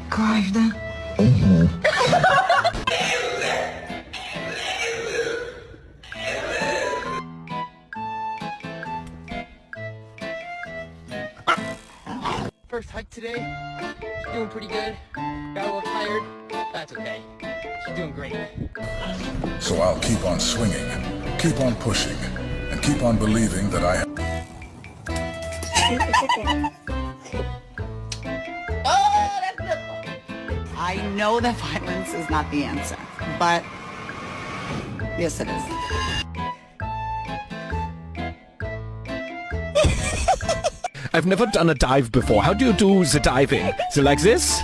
Kajda. First hike today. She's doing pretty good. Got a little tired. That's okay. She's doing great. So I'll keep on swinging, keep on pushing, and keep on believing that I have... I know that violence is not the answer, but yes, it is. I've never done a dive before. How do you do the diving? Is it like this?